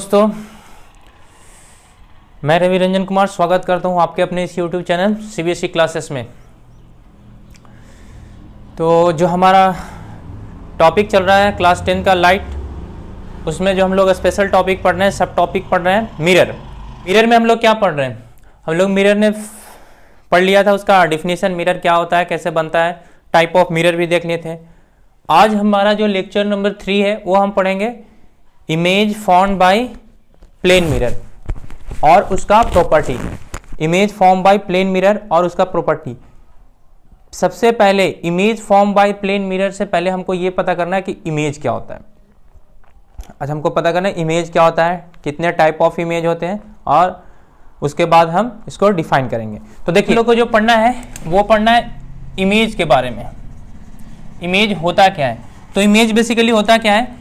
दोस्तों, मैं रवि रंजन कुमार स्वागत करता हूं आपके अपने इस YouTube चैनल CBSE क्लासेस में। तो जो हमारा टॉपिक चल रहा है क्लास 10 का लाइट, उसमें जो हम लोग स्पेशल टॉपिक पढ़ रहे हैं, सब टॉपिक पढ़ रहे हैं मिरर। मिरर में हम लोग क्या पढ़ रहे हैं? हम लोग मिरर ने पढ़ लिया था, उसका डिफिनीशन मिरर क्या होता है, कैसे बनता है, टाइप ऑफ मिरर भी देख लिए थे। आज हमारा जो लेक्चर नंबर 3 है वो हम पढ़ेंगे image formed by plane mirror और उसका property. Image form by plane mirror और उसका प्रॉपर्टी। सबसे पहले image form by plane mirror से पहले हमको ये पता करना है कि इमेज क्या होता है। आज हमको पता करना है इमेज क्या होता है, कितने टाइप ऑफ इमेज होते हैं, और उसके बाद हम इसको डिफाइन करेंगे। तो देखिए, लोग को जो पढ़ना है वो पढ़ना है इमेज के बारे में। इमेज होता क्या है? तो इमेज बेसिकली होता क्या है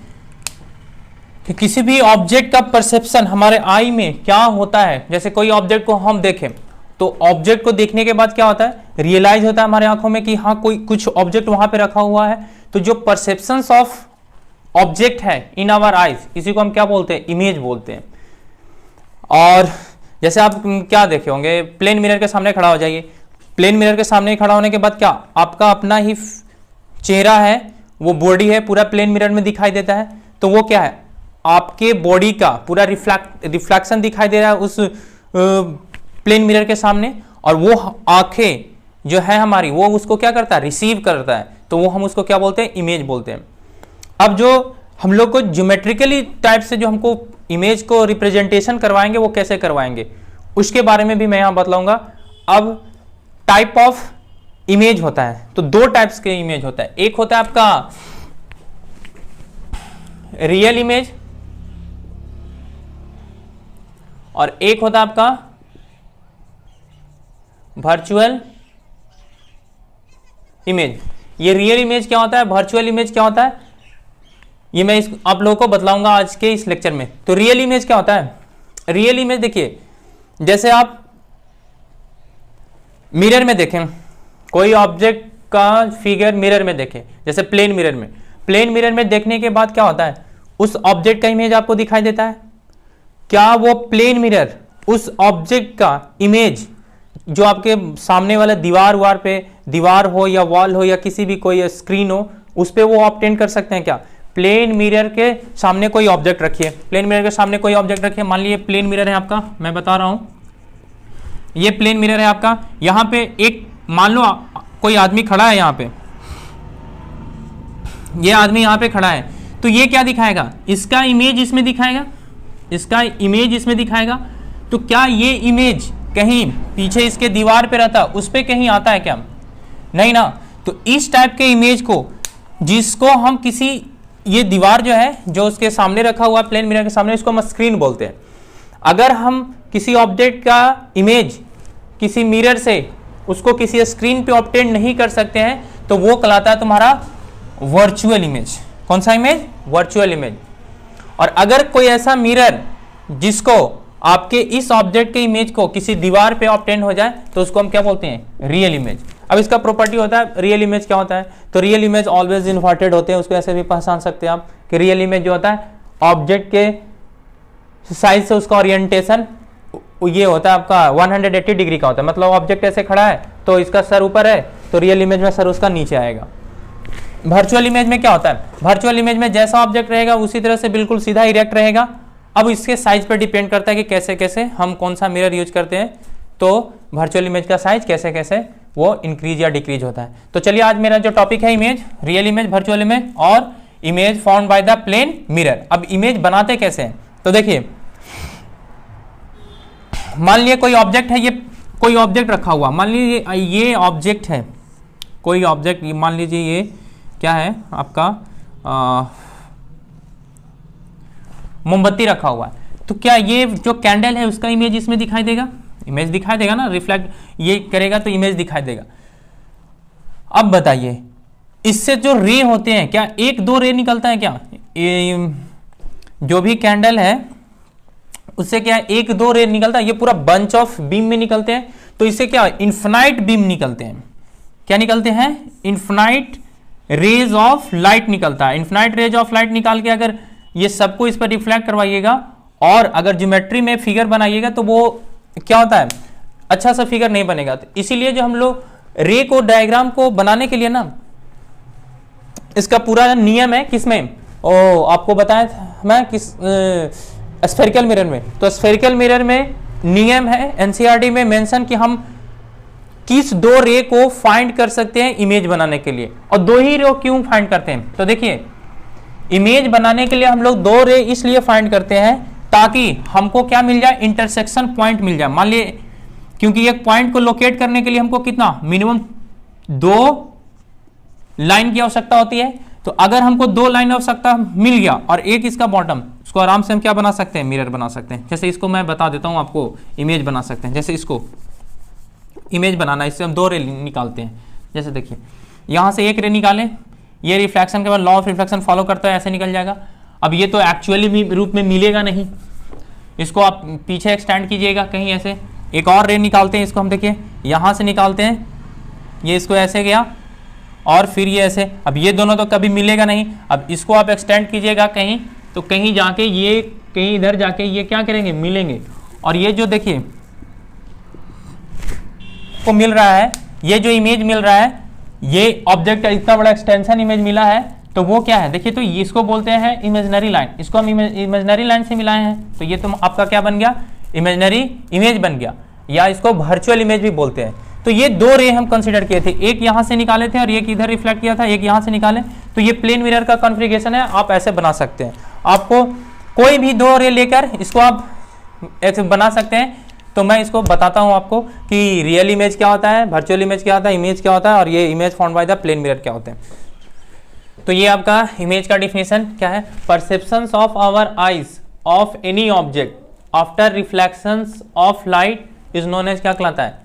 कि किसी भी ऑब्जेक्ट का परसेप्शन हमारे आई में क्या होता है। जैसे कोई ऑब्जेक्ट को हम देखें तो ऑब्जेक्ट को देखने के बाद क्या होता है, रियलाइज होता है हमारे आंखों में कि हाँ कोई कुछ ऑब्जेक्ट वहां पे रखा हुआ है। तो जो परसेप्शंस ऑफ ऑब्जेक्ट है इन आवर आईज, इसी को हम क्या बोलते हैं, इमेज बोलते हैं। और जैसे आप क्या देखे होंगे, प्लेन मिरर के सामने खड़ा हो जाइए। प्लेन मिरर के सामने खड़ा होने के बाद क्या आपका अपना ही चेहरा है, वो बॉडी है, पूरा प्लेन मिरर में दिखाई देता है। तो वो क्या है, आपके बॉडी का पूरा रिफ्लेक्शन दिखाई दे रहा है उस प्लेन मिरर के सामने, और वो आंखें जो है हमारी, वो उसको क्या करता है, रिसीव करता है। तो वो हम उसको क्या बोलते हैं, इमेज बोलते हैं। अब जो हम लोग को ज्योमेट्रिकली टाइप से जो हमको इमेज को रिप्रेजेंटेशन करवाएंगे वो कैसे करवाएंगे, उसके बारे में भी मैं यहां बतलाऊंगा। अब टाइप ऑफ इमेज होता है, तो दो टाइप्स के इमेज होता है। एक होता है आपका रियल इमेज और एक होता है आपका वर्चुअल इमेज। ये रियल इमेज क्या होता है, वर्चुअल इमेज क्या होता है, ये मैं आप लोगों को बतलाऊंगा आज के इस लेक्चर में। तो रियल इमेज क्या होता है? रियल इमेज देखिए, जैसे आप मिरर में देखें, कोई ऑब्जेक्ट का फिगर मिरर में देखें, जैसे प्लेन मिरर में। प्लेन मिरर में देखने के बाद क्या होता है, उस ऑब्जेक्ट का इमेज आपको दिखाई देता है। क्या वो प्लेन मिरर उस ऑब्जेक्ट का इमेज जो आपके सामने वाला दीवार हो या वॉल हो या किसी भी कोई स्क्रीन हो, उस पर वो ऑब्टेन कर सकते हैं क्या? प्लेन मिरर के सामने कोई ऑब्जेक्ट रखिए, प्लेन मिरर के सामने कोई ऑब्जेक्ट रखिए। मान लीजिए प्लेन मिरर है आपका, मैं बता रहा हूं, ये प्लेन मिरर है आपका। यहां पे एक मान लो कोई आदमी खड़ा है, यहां पे ये आदमी यहां पे खड़ा है, तो ये क्या दिखाएगा, इसका इमेज इसमें दिखाएगा, इसका इमेज इसमें दिखाएगा। तो क्या ये इमेज कहीं पीछे इसके दीवार पे रहता, उस पे कहीं आता है क्या? नहीं ना। तो इस टाइप के इमेज को, जिसको हम किसी, ये दीवार जो है जो उसके सामने रखा हुआ प्लेन मिरर के सामने, इसको हम स्क्रीन बोलते हैं। अगर हम किसी ऑब्जेक्ट का इमेज किसी मिरर से उसको किसी स्क्रीन पे ऑब्टेन नहीं कर सकते हैं, तो वो कहलाता है तुम्हारा वर्चुअल इमेज। कौन सा इमेज? Virtual image. और अगर कोई ऐसा मिरर जिसको आपके इस ऑब्जेक्ट के इमेज को किसी दीवार पे ऑब्टेन हो जाए, तो उसको हम क्या बोलते हैं, रियल इमेज। अब इसका प्रॉपर्टी होता है, रियल इमेज क्या होता है, तो रियल इमेज ऑलवेज इन्वर्टेड होते हैं। उसको ऐसे भी पहचान सकते हैं आप कि रियल इमेज जो होता है, ऑब्जेक्ट के साइज से उसका ओरिएंटेशन ये होता है आपका 180 डिग्री का होता है। मतलब ऑब्जेक्ट ऐसे खड़ा है तो इसका सर ऊपर है, तो रियल इमेज में सर उसका नीचे आएगा। वर्चुअल इमेज में क्या होता है, वर्चुअल इमेज में जैसा ऑब्जेक्ट रहेगा उसी तरह से बिल्कुल सीधा इरेक्ट रहेगा। अब इसके साइज पर डिपेंड करता है कि कैसे कैसे हम कौन सा मिरर यूज करते हैं, तो वर्चुअल इमेज का साइज कैसे कैसे वो इंक्रीज या डिक्रीज होता है। तो चलिए, आज मेरा जो टॉपिक है image, real image, virtual image और image formed by the plane mirror. अब इमेज बनाते कैसे हैं, तो देखिए, मान लीजिए कोई ऑब्जेक्ट है, ये कोई ऑब्जेक्ट रखा हुआ, मान लीजिए ये ऑब्जेक्ट है, कोई ऑब्जेक्ट, मान लीजिए ये क्या है आपका, मोमबत्ती रखा हुआ है। तो क्या ये जो कैंडल है उसका इमेज इसमें दिखाई देगा? इमेज दिखाई देगा ना, रिफ्लेक्ट ये करेगा तो इमेज दिखाई देगा। अब बताइए, इससे जो रे होते हैं, क्या एक दो रे निकलता है क्या? जो भी कैंडल है उससे क्या एक दो रे निकलता है, ये पूरा बंच ऑफ बीम में निकलते हैं। तो इससे क्या इन्फिनाइट बीम निकलते हैं। क्या निकलते हैं? इन्फिनाइट रेज ऑफ लाइट निकलता है। इन्फिनाइट रेज ऑफ लाइट निकाल के अगर ये सबको इस पर रिफ्लेक्ट करवाइएगा और अगर ज्योमेट्री में फिगर बनाइएगा तो वो क्या होता है, अच्छा सा फिगर नहीं बनेगा। तो इसीलिए जो हम लोग रे को डायग्राम को बनाने के लिए ना, इसका पूरा नियम है किसमें, आपको बताया था मैं किस स्फेरिकल मिरर में। तो स्फेरिकल मिरर में नियम है एनसीईआरटी में मेंशन कि हम किस दो रे को फाइंड कर सकते हैं इमेज बनाने के लिए, और दो ही रे क्यों फाइंड करते हैं। तो देखिए इमेज बनाने के लिए हम लोग दो रे इसलिए फाइंड करते हैं ताकि हमको क्या मिल जाए, इंटरसेक्शन पॉइंट मिल जाए। मान लिए क्योंकि एक पॉइंट को लोकेट करने के लिए हमको कितना मिनिमम 2 लाइन की आवश्यकता होती है। तो अगर हमको 2 लाइन आवश्यकता मिल गया और एक इसका बॉटम, उसको आराम से हम क्या बना सकते हैं, मिरर बना सकते हैं। जैसे इसको मैं बता देता हूं आपको, इमेज बना सकते हैं। जैसे इसको इमेज बनाना, इससे हम 2 रे निकालते हैं। जैसे देखिए यहां से एक रे निकालें, ये रिफ्लेक्शन के बाद लॉ ऑफ रिफ्लेक्शन फॉलो करता है, ऐसे निकल जाएगा। अब ये तो एक्चुअली रूप में मिलेगा नहीं, इसको आप पीछे एक्सटेंड कीजिएगा कहीं ऐसे। एक और रे निकालते हैं, इसको हम देखिए यहां से निकालते हैं, ये इसको ऐसे गया और फिर ये ऐसे। अब ये दोनों तो कभी मिलेगा नहीं, अब इसको आप एक्सटेंड कीजिएगा कहीं, तो कहीं जाके ये कहीं इधर जाके ये क्या करेंगे, मिलेंगे। और ये जो देखिए को मिल रहा है, ये जो इमेज मिल रहा है, ये ऑब्जेक्ट का इतना बड़ा एक्सटेंशन इमेज मिला है, तो वो क्या है देखिए, तो इसको बोलते हैं इमेजिनरी लाइन। इसको हम इमेजिनरी लाइन से मिलाए हैं, तो ये तो आपका क्या बन गया, इमेजिनरी इमेज बन गया, या इसको वर्चुअल इमेज भी बोलते हैं। तो ये 2 रे हम कंसीडर किए थे, एक यहां से निकाले थे और एक इधर रिफ्लेक्ट किया था, एक यहां से निकाले। तो ये प्लेन मिरर का कॉन्फ़िगरेशन है, आप ऐसे बना सकते हैं। आपको कोई भी 2 रे लेकर इसको आप ऐसे बना सकते हैं। तो मैं इसको बताता हूं आपको कि रियल इमेज क्या होता है, वर्चुअल इमेज क्या होता है, इमेज क्या होता है, और ये image found by the plane mirror क्या होते हैं। तो ये आपका इमेज का डिफिनेशन क्या है, perceptions of our eyes of any object after reflections of light is known as क्या कहलाता है,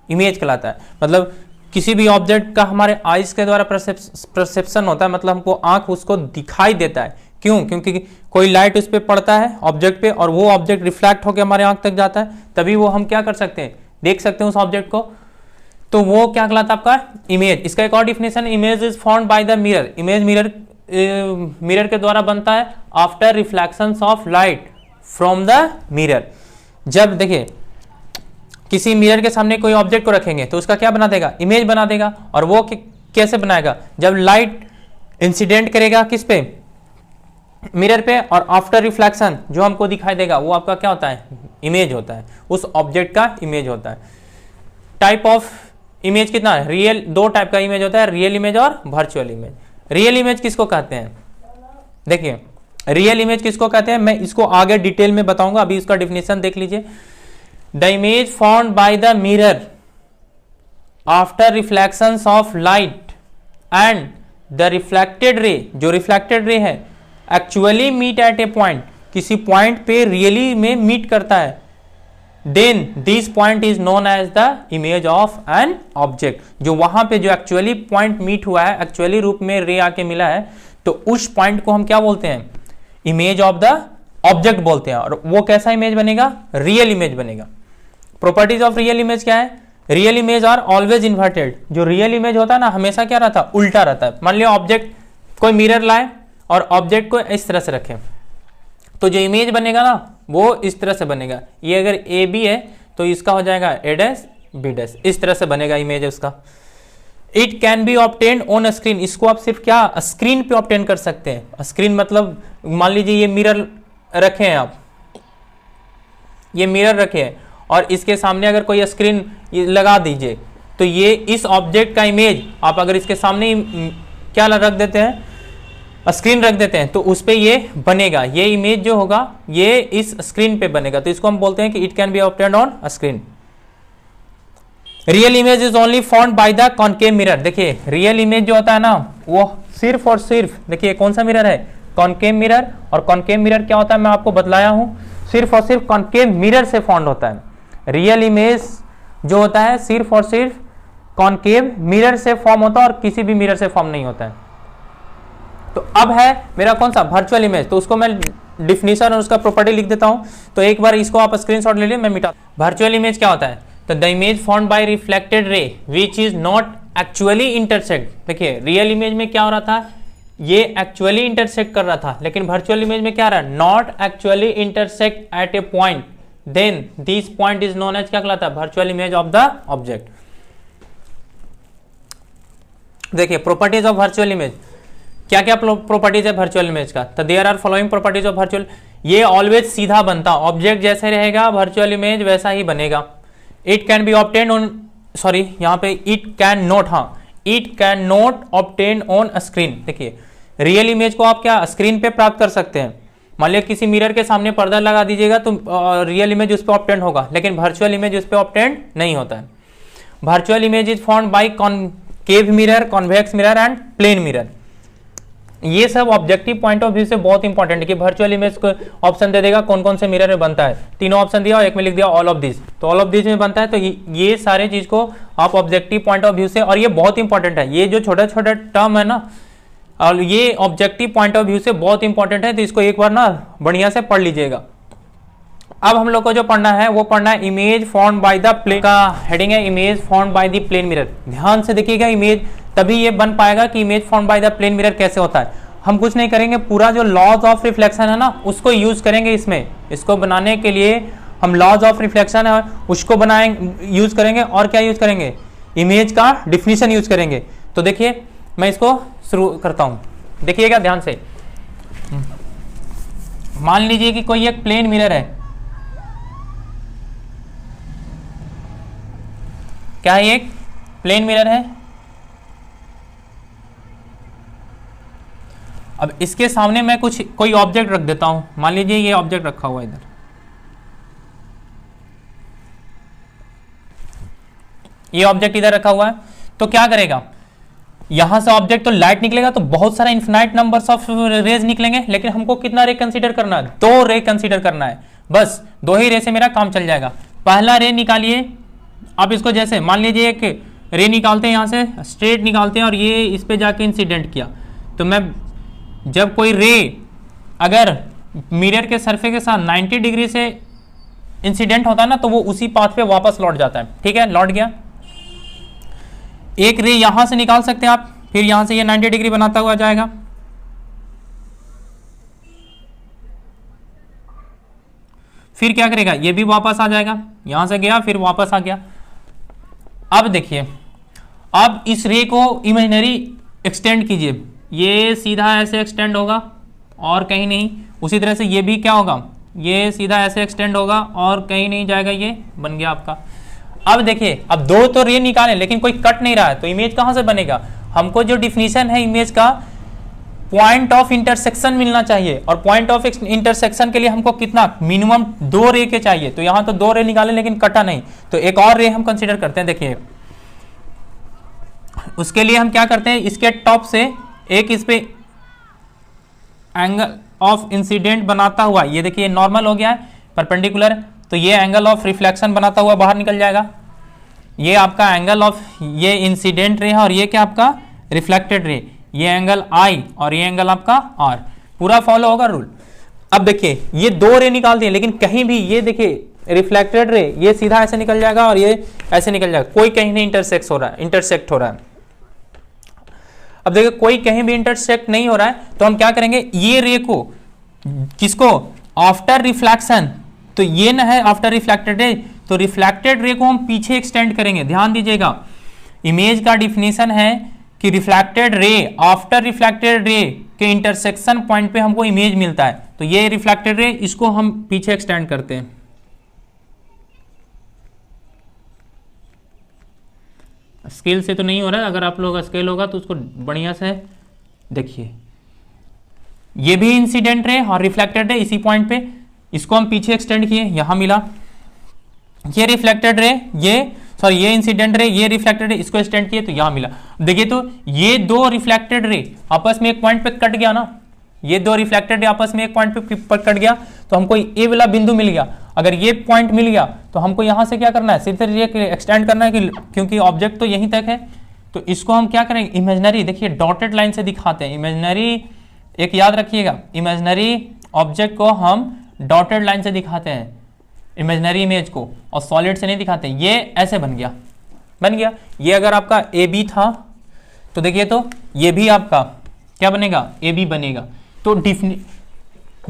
इमेज कहलाता है। मतलब किसी भी ऑब्जेक्ट का हमारे आइज के द्वारा परसेप्शन होता है, मतलब हमको आंख उसको दिखाई देता है। क्यों, क्योंकि कोई लाइट उस पर पड़ता है ऑब्जेक्ट पे, और वो ऑब्जेक्ट रिफ्लेक्ट होकर हमारे आंख तक जाता है, तभी वो हम क्या कर सकते हैं, देख सकते हैं उस ऑब्जेक्ट को। तो वो क्या कहलाता है आपका इमेज। इसका एक और definition, image is found by the mirror. Image mirror के द्वारा बनता है after reflections of light from the mirror. जब देखिए किसी मिरर के सामने कोई ऑब्जेक्ट को रखेंगे तो उसका क्या बना देगा, इमेज बना देगा। और वो कैसे बनाएगा, जब लाइट इंसिडेंट करेगा किस पे, मिरर पे, और आफ्टर रिफ्लेक्शन जो हमको दिखाई देगा वो आपका क्या होता है, इमेज होता है, उस ऑब्जेक्ट का इमेज होता है। टाइप ऑफ इमेज कितना है, रियल 2 टाइप का इमेज होता है, रियल इमेज और वर्चुअल इमेज। रियल इमेज किसको कहते हैं, देखिए रियल इमेज किसको कहते हैं, मैं इसको आगे डिटेल में बताऊंगा, अभी इसका डिफिनेशन देख लीजिए। The image found by the mirror after reflections of light and the reflected ray, जो रिफ्लेक्टेड रे है actually meet at a point, किसी पॉइंट पे रियली में मीट करता है, then this point is known as the image of an object. जो वहां पे जो एक्चुअली पॉइंट मीट हुआ है, एक्चुअली रूप में रे आके मिला है, तो उस पॉइंट को हम क्या बोलते हैं, इमेज ऑफ द ऑब्जेक्ट बोलते हैं। और वो कैसा इमेज बनेगा, रियल इमेज बनेगा। प्रॉपर्टीज ऑफ रियल इमेज क्या है, real image are always inverted. जो रियल इमेज होता है ना, हमेशा क्या रहता है, उल्टा रहता है। मान लिया ऑब्जेक्ट, कोई मिरर लाए और ऑब्जेक्ट को इस तरह से रखें, तो जो इमेज बनेगा ना वो इस तरह से बनेगा। ये अगर ए बी है तो इसका हो जाएगा ए डैश बी डैश, इस तरह से बनेगा इमेज उसका। It can be obtained on screen, इसको आप सिर्फ क्या स्क्रीन पे ऑब्टेन कर सकते हैं। स्क्रीन मतलब मान लीजिए ये मिरर रखे हैं आप, ये मिरर रखे हैं और इसके सामने अगर कोई स्क्रीन लगा दीजिए, तो ये इस ऑब्जेक्ट का इमेज आप अगर इसके सामने क्या रख देते हैं, स्क्रीन रख देते हैं, तो उस पे ये बनेगा। ये इमेज जो होगा ये इस स्क्रीन पे बनेगा, तो इसको हम बोलते हैं कि it can be obtained on screen. Real image is only found by the concave mirror. देखिए रियल इमेज जो होता है ना, वो सिर्फ और सिर्फ, देखिए कौन सा मिरर है, कॉनकेव मिरर। और कॉनकेव मिरर क्या होता है मैं आपको बतलाया हूं, सिर्फ और सिर्फ कॉनकेव मिरर से फाउंड होता है। रियल इमेज जो होता है सिर्फ और सिर्फ कॉनकेव मिरर से फॉर्म होता है और किसी भी मिरर से फॉर्म नहीं होता है। तो अब है मेरा कौन सा, वर्चुअल इमेज। तो उसको मैं डिफिनीशन और उसका प्रॉपर्टी लिख देता हूं, तो एक बार इसको आप स्क्रीनशॉट ले लीजिए, मैं मिटा। वर्चुअल इमेज क्या होता है, तो the image found bye reflected ray which is not actually intersect. देखिए रियल इमेज में क्या हो रहा था, ये एक्चुअली इंटरसेक्ट कर रहा था, लेकिन वर्चुअल इमेज में क्या रहा है, not actually intersect at a point, then this point is known as क्या कहलाता है, virtual image of the object. देखिए प्रॉपर्टीज ऑफ वर्चुअल इमेज, क्या क्या प्रॉपर्टीज है वर्चुअल इमेज का, तो there are following properties of virtual. ये ऑलवेज सीधा बनता, ऑब्जेक्ट जैसे रहेगा वर्चुअल इमेज वैसा ही बनेगा। It can be obtain on, sorry यहाँ पे इट कैन नॉट, हाँ it can not obtain on screen. देखिए रियल इमेज को आप क्या स्क्रीन पे प्राप्त कर सकते हैं, मान लिया किसी मिरर के सामने पर्दा लगा दीजिएगा तो रियल इमेज उस पर ऑब्टेन होगा, लेकिन वर्चुअल इमेज उस पर ऑब्टेन नहीं होता है। Virtual image is found by concave mirror, convex mirror and plane mirror. ये सब ऑब्जेक्टिव पॉइंट ऑफ व्यू से बहुत इंपॉर्टेंट है कि वर्चुअल इमेज को ऑप्शन दे देगा कौन कौन से मिरर में बनता है, तीनों ऑप्शन दिया और एक में लिख दिया ऑल ऑफ दिस, तो ऑल ऑफ दिस में बनता है। तो ये सारे चीज को आप ऑब्जेक्टिव पॉइंट ऑफ व्यू से, और ये बहुत इंपॉर्टेंट है, ये जो छोटा छोटा टर्म है ना, और ये ऑब्जेक्टिव पॉइंट ऑफ व्यू से बहुत इंपॉर्टेंट है, तो इसको एक बार ना बढ़िया से पढ़ लीजिएगा। अब हम लोग को जो पढ़ना है वो पढ़ना है image formed by the plane, का हेडिंग है image formed by the plane mirror. ध्यान से देखिएगा, इमेज तभी ये बन पाएगा कि image formed by the plane mirror कैसे होता है। हम कुछ नहीं करेंगे, पूरा जो लॉज ऑफ रिफ्लेक्शन है ना उसको यूज करेंगे इसमें, इसको बनाने के लिए हम लॉज ऑफ रिफ्लेक्शन है उसको बनाएंगे, यूज करेंगे। और क्या यूज करेंगे, इमेज का डिफिनीशन यूज करेंगे। तो देखिए मैं इसको शुरू करता हूं, देखिएगा ध्यान से। मान लीजिए कि कोई एक प्लेन मिरर है, क्या है, एक प्लेन मिरर है। अब इसके सामने मैं कोई ऑब्जेक्ट रख देता हूं, मान लीजिए ये ऑब्जेक्ट रखा हुआ है इधर, ये ऑब्जेक्ट इधर रखा हुआ है। तो क्या करेगा, यहां से ऑब्जेक्ट तो लाइट निकलेगा तो बहुत सारा इन्फिनाइट नंबर्स ऑफ रेज निकलेंगे, लेकिन हमको कितना रे कंसीडर करना है, 2 रे कंसीडर करना है, बस 2 ही रे से मेरा काम चल जाएगा। पहला रे निकालिए आप, इसको जैसे मान लीजिए एक रे निकालते हैं, यहां से स्ट्रेट निकालते हैं और ये इस पे जाके इंसिडेंट किया, तो मैं जब कोई रे अगर मिरर के सरफेस के साथ 90 डिग्री से इंसिडेंट होता है ना, तो वो उसी पाथ पे वापस लौट जाता है। ठीक है, लौट गया। एक रे यहां से निकाल सकते हैं आप, फिर यहां से ये 90 डिग्री बनाता हुआ जाएगा, फिर क्या करेगा, ये भी वापस आ जाएगा, यहां से गया फिर वापस आ गया। अब देखिए, अब इस रे को इमेजिनरी एक्सटेंड कीजिए, ये सीधा ऐसे एक्सटेंड होगा और कहीं नहीं, उसी तरह से ये भी क्या होगा, ये सीधा ऐसे एक्सटेंड होगा और कहीं नहीं जाएगा, ये बन गया आपका। अब देखिए, अब 2 तो रे निकाले लेकिन कोई कट नहीं रहा है, तो इमेज कहां से बनेगा, हमको जो डिफिनीशन है इमेज का, पॉइंट ऑफ इंटरसेक्शन मिलना चाहिए, और पॉइंट ऑफ इंटरसेक्शन के लिए हमको कितना, मिनिमम 2 रे के चाहिए। तो यहां तो 2 रे निकाले लेकिन कटा नहीं, तो एक और रे हम कंसीडर करते हैं। देखिए उसके लिए हम क्या करते हैं, इसके टॉप से एक इस पे एंगल ऑफ इंसिडेंट बनाता हुआ, ये देखिए नॉर्मल हो गया है परपेंडिकुलर, तो ये एंगल ऑफ रिफ्लेक्शन बनाता हुआ बाहर निकल जाएगा। ये आपका एंगल ऑफ, ये इंसिडेंट रे है और ये क्या आपका रिफ्लेक्टेड रे, ये एंगल आई और ये एंगल आपका आर, पूरा फॉलो होगा रूल। अब देखिए ये 2 रे निकाल दिए, लेकिन कहीं भी ये देखिए रिफ्लेक्टेड रे ये सीधा ऐसे निकल जाएगा और ये ऐसे निकल जाएगा, कोई कहीं नहीं इंटरसेक्ट हो रहा है। अब देखिए कोई कहीं भी इंटरसेक्ट नहीं हो रहा है, तो हम क्या करेंगे, ये रे को, किसको, आफ्टर रिफ्लेक्शन, तो ये ना है आफ्टर रिफ्लेक्टेड रे, तो रिफ्लेक्टेड रे को हम पीछे एक्सटेंड करेंगे। ध्यान दीजिएगा, इमेज का डिफिनीशन है कि reflected ray, after reflected ray के इंटरसेक्शन पॉइंट पे हमको इमेज मिलता है, तो ये रिफ्लेक्टेड रे, इसको हम पीछे एक्सटेंड करते हैं। स्केल से तो नहीं हो रहा है, अगर आप लोग स्केल होगा तो उसको बढ़िया से देखिए, ये भी इंसिडेंट रे और रिफ्लेक्टेड रे इसी पॉइंट पे, इसको हम पीछे एक्सटेंड किए, यहां मिला, ये रिफ्लेक्टेड रे, ये इंसिडेंट रे, ये रिफ्लेक्टेड रे, इसको एक्सटेंड किए तो यहां मिला। देखिए तो ये 2 रिफ्लेक्टेड रे आपस में एक पॉइंट पे कट गया ना, ये 2 रिफ्लेक्टेड रे आपस में एक पॉइंट पे कट गया, तो हमको ये वाला बिंदु मिल गया। अगर ये पॉइंट मिल गया तो हमको यहां से क्या करना है, सीधे ये एक्सटेंड करना है, क्योंकि ऑब्जेक्ट तो यहीं तक है, तो इसको हम क्या करेंगे, इमेजिनरी, देखिए डॉटेड लाइन से दिखाते हैं। इमेजिनरी, एक याद रखिएगा, इमेजिनरी ऑब्जेक्ट को हम डॉटेड लाइन से दिखाते हैं, इमेजिनरी इमेज को, और सॉलिड से नहीं दिखाते। ये ऐसे बन गया। ये अगर आपका ए बी था तो देखिए, तो ये भी आपका क्या बनेगा, ए बी बनेगा। तो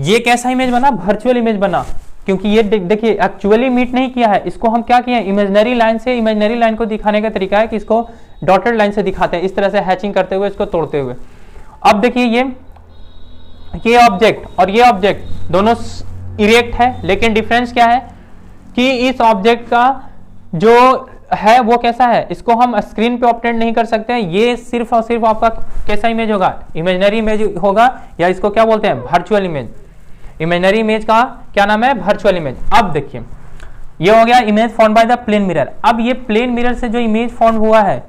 ये कैसा इमेज बना, वर्चुअल इमेज बना, क्योंकि ये देखिए एक्चुअली मीट नहीं किया है, इसको हम क्या किए, इमेजिनरी लाइन से, इमेजिनरी लाइन को दिखाने का तरीका है कि इसको डॉटेड लाइन से दिखाते हैं, इस तरह से हैचिंग करते हुए, इसको तोड़ते हुए। अब देखिए ये ऑब्जेक्ट और ये ऑब्जेक्ट दोनों इरेक्ट है, लेकिन डिफरेंस क्या है कि इस ऑब्जेक्ट का जो है वो कैसा है, इसको हम स्क्रीन पे ऑब्टेन नहीं कर सकते हैं। ये सिर्फ और सिर्फ आपका कैसा इमेज होगा, इमेजिनरी इमेज होगा, या इसको क्या बोलते हैं, वर्चुअल इमेज। इमेजिनरी इमेज का क्या नाम है, वर्चुअल इमेज। अब देखिए ये हो गया image form by the plane mirror. अब ये प्लेन मिरर से जो इमेज फॉर्म हुआ है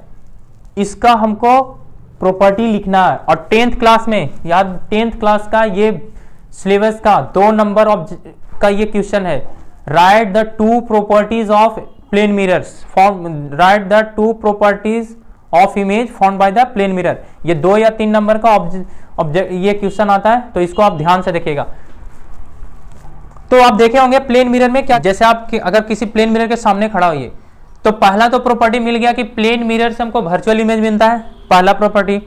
इसका हमको प्रॉपर्टी लिखना है, और 10th क्लास में, याद 10th क्लास का ये सिलेबस का 2 नंबर का ये क्वेश्चन है, write the 2 properties of plane mirrors, write the 2 properties of image form by the plane mirror. ये 2 या 3 नंबर का ऑब्जेक्ट ये क्वेश्चन आता है, तो इसको आप ध्यान से देखिएगा। तो आप देखे होंगे प्लेन मिरर में क्या, जैसे आप अगर किसी प्लेन मिरर के सामने खड़ा होइए तो पहला तो प्रॉपर्टी मिल गया कि प्लेन मिरर से हमको वर्चुअल इमेज मिलता है, पहला प्रॉपर्टी।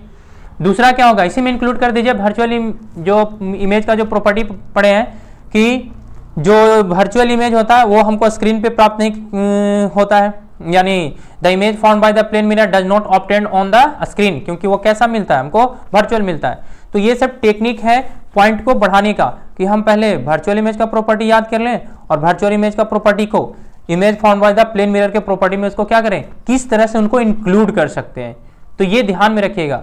दूसरा क्या होगा, इसी में इंक्लूड कर दीजिए वर्चुअल जो इमेज का जो प्रॉपर्टी पढ़े हैं कि जो वर्चुअल इमेज होता है वो हमको स्क्रीन पे प्राप्त नहीं होता है, यानी the image form by the plane mirror does not obtain on the screen, क्योंकि वो कैसा मिलता है, हमको वर्चुअल मिलता है। तो ये सब टेक्निक है पॉइंट को बढ़ाने का, कि हम पहले वर्चुअल इमेज का प्रॉपर्टी याद कर लें और वर्चुअल इमेज का प्रॉपर्टी को image form by the plane mirror के प्रॉपर्टी में उसको क्या करें, किस तरह से उनको इंक्लूड कर सकते हैं। तो ये ध्यान में रखिएगा।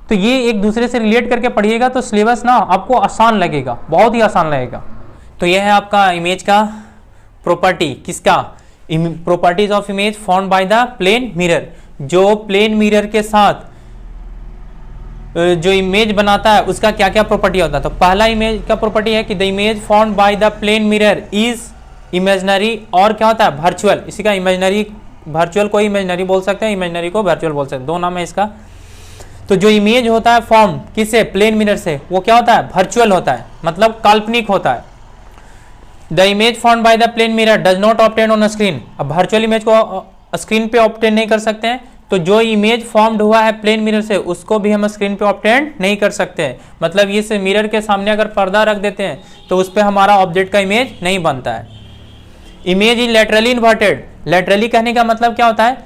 तो ये एक दूसरे से रिलेट करके पढ़िएगा तो सिलेबस ना आपको आसान लगेगा, बहुत ही आसान लगेगा। तो यह है आपका इमेज का प्रॉपर्टी, किसका, properties of image form by the plane mirror. जो प्लेन मिरर के साथ जो इमेज बनाता है उसका क्या क्या प्रॉपर्टी होता है। तो पहला इमेज का प्रॉपर्टी है कि the image form by the plane mirror is imaginary, और क्या होता है, वर्चुअल। इसी का इमेजिनरी, वर्चुअल को इमेजिनरी बोल सकते हैं, इमेजिनरी को वर्चुअल बोल सकते हैं, 2 नाम है इसका। तो जो इमेज होता है फॉर्म किससे, प्लेन मिरर से, वो क्या होता है, वर्चुअल होता है, मतलब काल्पनिक होता है। The image form by the plane mirror does not obtain on screen. अब वर्चुअल इमेज को स्क्रीन पे ऑब्टेन नहीं कर सकते हैं, तो जो इमेज फॉर्म्ड हुआ है प्लेन मिरर से उसको भी हम स्क्रीन पे ऑब्टेन नहीं कर सकते हैं। मतलब इस मिरर के सामने अगर पर्दा रख देते हैं तो उस पर हमारा ऑब्जेक्ट का इमेज नहीं बनता है। Image is laterally inverted. Laterally कहने का मतलब क्या होता है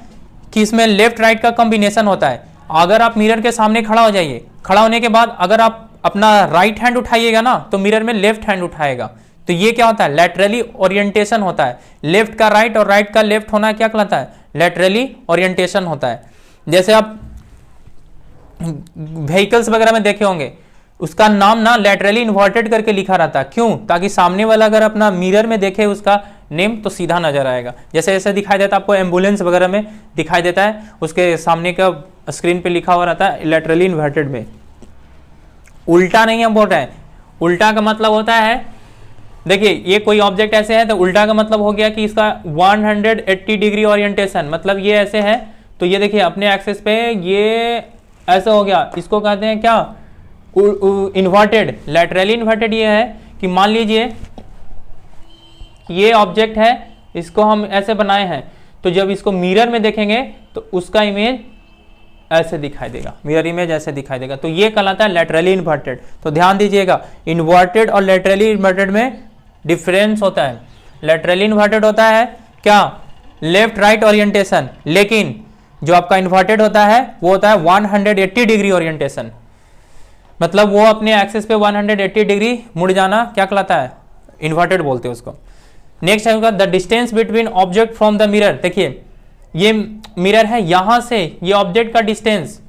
कि इसमें लेफ्ट राइट का कॉम्बिनेशन होता है। अगर आप मिरर के सामने खड़ा हो जाइए, खड़ा होने के बाद अगर आप अपना राइट हैंड उठाइएगा ना तो मिरर में लेफ्ट हैंड उठाएगा, तो ये क्या होता है, लेटरली ओरिएंटेशन होता है। लेफ्ट का राइट और राइट का लेफ्ट होना क्या कहलाता है, लेटरली ओरिएंटेशन होता है। जैसे आप व्हीकल्स वगैरह में देखे होंगे, उसका नाम ना लेटरली इन्वर्टेड करके लिखा रहता है, क्यों, ताकि सामने वाला अगर अपना मिरर में देखे उसका नेम तो सीधा नजर आएगा। जैसे ऐसे दिखाई देता है आपको एम्बुलेंस वगैरह में दिखाई देता है, उसके सामने का स्क्रीन पे लिखा हुआ रहता है लेटरली इन्वर्टेड में। उल्टा नहीं हम बोल रहे हैं, उल्टा का मतलब होता है, देखिए ये कोई ऑब्जेक्ट ऐसे है तो उल्टा का मतलब हो गया कि इसका 180 डिग्री ओरिएंटेशन, मतलब ये ऐसे है तो ये देखिए अपने एक्सिस पे ये ऐसे हो गया, इसको कहते हैं क्या, इन्वर्टेड। लेटरली इन्वर्टेड ये है कि मान लीजिए ये ऑब्जेक्ट है, इसको हम ऐसे बनाए हैं, तो जब इसको मिरर में देखेंगे तो उसका इमेज ऐसे दिखाई देगा, मिरर इमेज ऐसे दिखाई देगा, तो ये कहलाता है लेटरली इन्वर्टेड। तो ध्यान दीजिएगा, इन्वर्टेड और लेटरली इन्वर्टेड में डिफरेंस होता है। लेटरली इन्वर्टेड होता है क्या, लेफ्ट राइट ओरिएंटेशन, लेकिन जो आपका इन्वर्टेड होता है वो होता है 180 डिग्री ओरिएंटेशन, मतलब वो अपने एक्सिस पे 180 डिग्री मुड़ जाना क्या कहलाता है, इन्वर्टेड बोलते हैं उसको। नेक्स्ट है the distance between object from the mirror. देखिए ये मिरर है, यहां से ये ऑब्जेक्ट का डिस्टेंस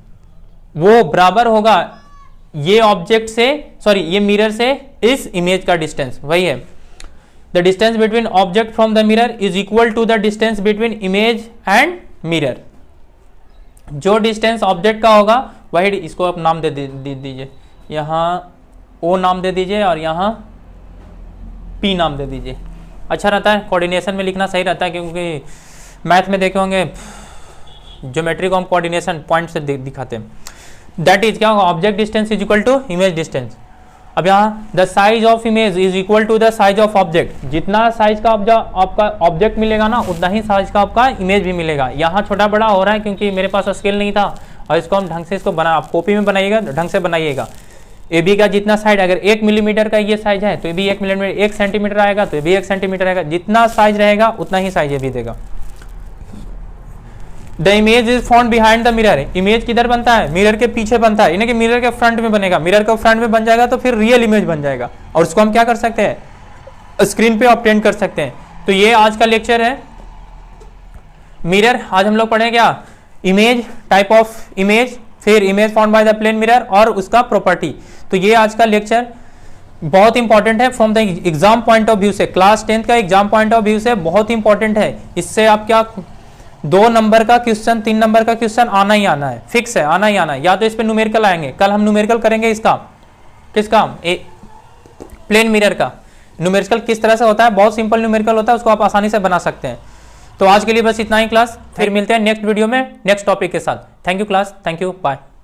वो बराबर होगा ये ऑब्जेक्ट से, सॉरी ये मिरर से इस इमेज का डिस्टेंस, वही है। The distance between object from the mirror is equal to the distance between image and mirror. जो डिस्टेंस ऑब्जेक्ट का होगा वही, इसको आप नाम दे दीजिए, यहाँ ओ नाम दे दीजिए और यहाँ पी नाम दे दीजिए, अच्छा रहता है, कोऑर्डिनेशन में लिखना सही रहता है, क्योंकि मैथ में देखे होंगे ज्योमेट्री को हम कोऑर्डिनेशन पॉइंट से दिखाते हैं। दैट इज क्या होगा, object distance is equal to image distance. अब यहाँ the size of image is equal to the size of object. जितना साइज का आपका ऑब्जेक्ट मिलेगा ना उतना ही साइज का आपका इमेज भी मिलेगा। यहाँ छोटा बड़ा हो रहा है क्योंकि मेरे पास स्केल नहीं था और इसको हम ढंग से इसको बना, आप कॉपी में बनाइएगा ढंग से बनाइएगा। ए बी का जितना साइड, अगर 1 मिलीमीटर का ये साइज है तो ये भी 1 मिलीमीटर, 1 सेंटीमीटर आएगा तो ये भी 1 सेंटीमीटर आएगा, जितना साइज रहेगा उतना ही साइज ये भी देगा। The image is found behind the mirror, image किधर बनता है, मिरर के पीछे बनता है, यानी कि मिरर के फ्रंट में बनेगा, मिरर के फ्रंट में बन जाएगा तो फिर रियल इमेज बन जाएगा, और उसको हम क्या कर सकते हैं, स्क्रीन पे ऑब्टेन कर सकते हैं। तो ये आज का लेक्चर है मिरर। आज हम लोग पढ़े क्या, इमेज, टाइप ऑफ इमेज, फिर image found by the plane mirror और उसका प्रॉपर्टी। तो ये आज का लेक्चर बहुत इंपॉर्टेंट है from the exam point of view से, क्लास 10 का एग्जाम पॉइंट ऑफ व्यू से बहुत इंपॉर्टेंट है। इससे आप क्या 2 नंबर का क्वेश्चन, 3 नंबर का क्वेश्चन आना ही आना है, फिक्स है, आना ही आना है। या तो इस पे न्यूमेरिकल आएंगे, कल हम न्यूमेरिकल करेंगे इसका, किसका, प्लेन मिरर का। न्यूमेरिकल किस तरह से होता है, बहुत सिंपल न्यूमेरिकल होता है, उसको आप आसानी से बना सकते हैं। तो आज के लिए बस इतना ही क्लास, फिर मिलते हैं नेक्स्ट वीडियो में नेक्स्ट टॉपिक के साथ। Thank you class, thank you, bye.